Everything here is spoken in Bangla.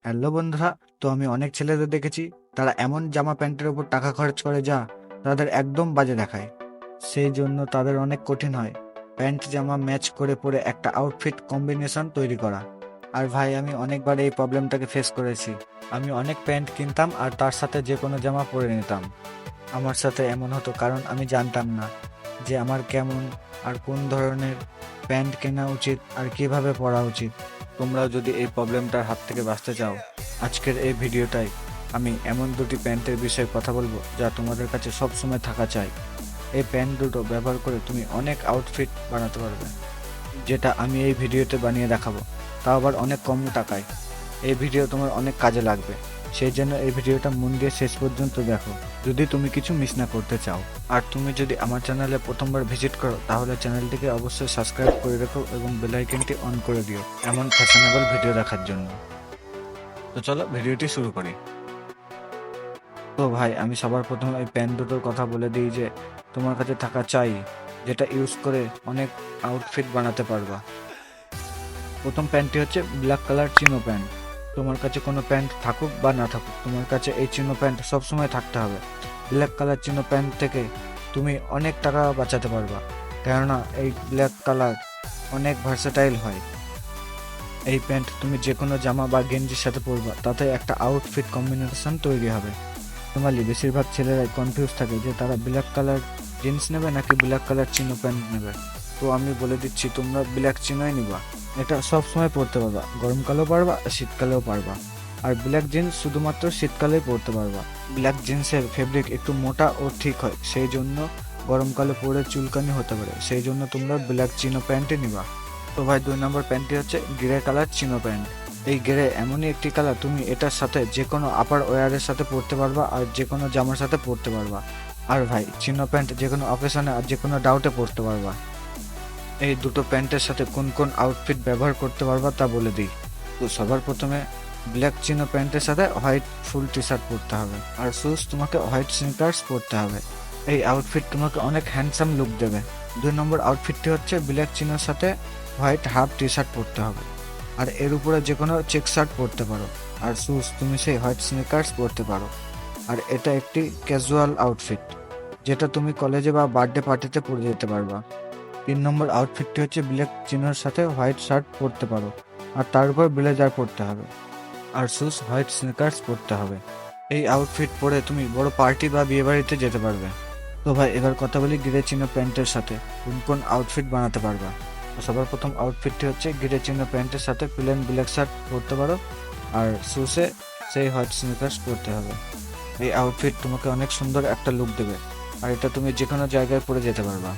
হ্যালো বন্ধুরা। তো আমি অনেক ছেলেদের দেখেছি, তারা এমন জামা প্যান্টের উপর টাকা খরচ করে যা তাদের একদম বাজে দেখায়। সেই জন্য তাদের অনেক কঠিন হয় প্যান্ট জামা ম্যাচ করে পরে একটা আউটফিট কম্বিনেশন তৈরি করা। আর ভাই, আমি অনেকবার এই প্রবলেমটাকে ফেস করেছি। আমি অনেক প্যান্ট কিনতাম আর তার সাথে যে কোনো জামা পরে নিতাম। আমার সাথে এমন হতো কারণ আমি জানতাম না যে আমার কেমন আর কোন ধরনের প্যান্ট কেনা উচিত আর কিভাবে পরা উচিত। তোমরাও যদি এই প্রবলেমটার হাত থেকে বাঁচতে চাও, আজকের এই ভিডিওটাই আমি এমন দুটি প্যান্টের বিষয়ে কথা বলবো যা তোমাদের কাছে সব সময় থাকা চাই। এই প্যান্ট দুটো ব্যবহার করে তুমি অনেক আউটফিট বানাতে পারবে, যেটা আমি এই ভিডিওতে বানিয়ে দেখাবো, তাও আবার অনেক কম টাকায়। এই ভিডিও তোমার অনেক কাজে লাগবে, সেই জন্য এই ভিডিওটা মন দিয়ে শেষ পর্যন্ত দেখো যদি তুমি কিছু মিস না করতে চাও। আর তুমি যদি আমার চ্যানেলে প্রথমবার ভিজিট করো তাহলে চ্যানেলটিকে অবশ্যই সাবস্ক্রাইব করে রেখো এবং বেল আইকনটি অন করে দিও এমন ফ্যাশনেবল ভিডিও দেখার জন্য। তো চলো ভিডিওটি শুরু করি। তো ভাই, আমি সবার প্রথমে এই প্যান্ট দুটোর কথা বলে দিই যে তোমার কাছে থাকা চাই, যেটা ইউজ করে অনেক আউটফিট বানাতে পারবা। প্রথম প্যান্টটি হচ্ছে ব্ল্যাক কালার চিনো প্যান্ট। তোমার কাছে কোনো প্যান্ট থাকুক বা না থাকুক, তোমার কাছে এই চিনো প্যান্ট সবসময় থাকতে হবে। ব্ল্যাক কালার চিনো প্যান্ট থেকে তুমি অনেক টাকা বাঁচাতে পারবা, কেননা এই ব্ল্যাক কালার অনেক ভার্সেটাইল হয়। এই প্যান্ট তুমি যে কোনো জামা বা গেঞ্জির সাথে পরবা, তাতে একটা আউটফিট কম্বিনেশন তৈরি হবে। নর্মালি বেশিরভাগ ছেলেরাই কনফিউজ থাকে যে তারা ব্ল্যাক কালার জিন্স নেবে নাকি ব্ল্যাক কালার চিনো প্যান্ট নেবে। তো আমি বলে দিচ্ছি, তোমরা ব্ল্যাক চিনোই নিবা। এটা সব সময় পরতে পারবা, গরমকালেও পারবা আর শীতকালেও পারবা। আর ব্ল্যাক জিন্স শুধুমাত্র শীতকালেই পরতে পারবা। ব্ল্যাক জিন্সের ফেব্রিক একটু মোটা ও ঠিক হয়, সেই জন্য গরমকালে পরে চুলকানি হতে পারে, সেই জন্য তোমরা ব্ল্যাক চিনো প্যান্টই নিবা। তো ভাই, 2 নম্বর প্যান্টটি হচ্ছে গ্রে কালার চিনো প্যান্ট। এই গ্রে এমনই একটি কালার, তুমি এটার সাথে যে কোনো আপার ওয়্যারের সাথে পরতে পারবা আর যে কোনো জামার সাথে পরতে পারবা। আর ভাই, চিনো প্যান্ট যে কোনো অকেশনে আর যে কোনো ডাউটে পরতে পারবা। এই দুটো প্যান্টের সাথে কোন কোন আউটফিট ব্যবহার করতে পারবা তা বলে দিই। তো সবার প্রথমে ব্ল্যাক চিনো প্যান্টের সাথে হোয়াইট ফুল টি শার্ট পরতে হবে, আর শুজ তোমাকে হোয়াইট স্নিকার্স পরতে হবে। এই আউটফিট তোমাকে অনেক হ্যান্ডসাম লুক দেবে। 2 নম্বর আউটফিটটি হচ্ছে ব্ল্যাক চিনোর সাথে হোয়াইট হাফ টি শার্ট পরতে হবে, আর এর উপরে যে কোনো চেক শার্ট পরতে পারো। আর শুজ তুমি সেই হোয়াইট স্নিকার্স পরতে পারো। আর এটা একটি ক্যাজুয়াল আউটফিট, যেটা তুমি কলেজে বা বার্থডে পার্টিতে পরে যেতে পারবা। 3 নম্বর আউটফিটটি হচ্ছে ব্ল্যাক চিনোর সাথে হোয়াইট শার্ট পরতে পারো, আর তার উপর ব্লেজার পরতে হবে, আর শুজ হোয়াইট স্নিকার্স পরতে হবে। এই আউটফিট পরে তুমি বড় পার্টি বা বিয়ে বাড়িতে যেতে পারবে। তো ভাই, এবার কথা বলি গ্রে চিনো প্যান্টের সাথে কোন কোন আউটফিট বানাতে পারবা। তো সবার প্রথম আউটফিটটি হচ্ছে গ্রে চিনো প্যান্টের সাথে প্লেন ব্ল্যাক শার্ট পরতে পারো, আর শুজে সেই হোয়াইট স্নিকার্স পরতে হবে। এই আউটফিট তোমাকে অনেক সুন্দর একটা লুক দেবে, আর এটা তুমি যে কোনো জায়গায় পরে যেতে পারবা।